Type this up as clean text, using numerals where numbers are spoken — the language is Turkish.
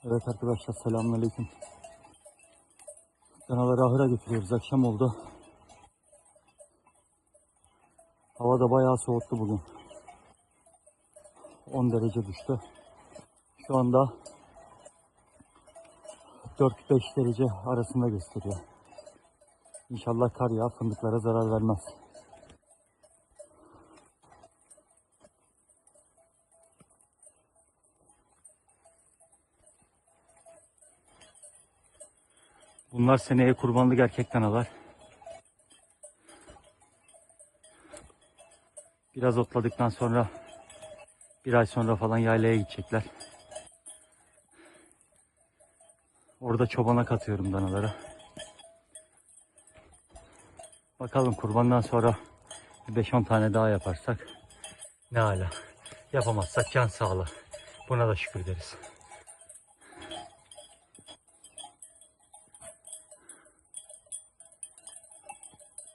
Evet arkadaşlar, selamünaleyküm. Danaları ahıra götürüyoruz. Akşam oldu. Hava da bayağı soğuttu bugün. 10 derece düştü. Şu anda 4-5 derece arasında gösteriyor. İnşallah kar yağ fındıklara zarar vermez. Bunlar seneye kurbanlık erkek danalar. Biraz otladıktan sonra bir ay sonra falan yaylaya gidecekler. Orada çobana katıyorum danaları. Bakalım kurbandan sonra 5-10 tane daha yaparsak ne hala. Yapamazsak can sağlığı. Buna da şükür deriz.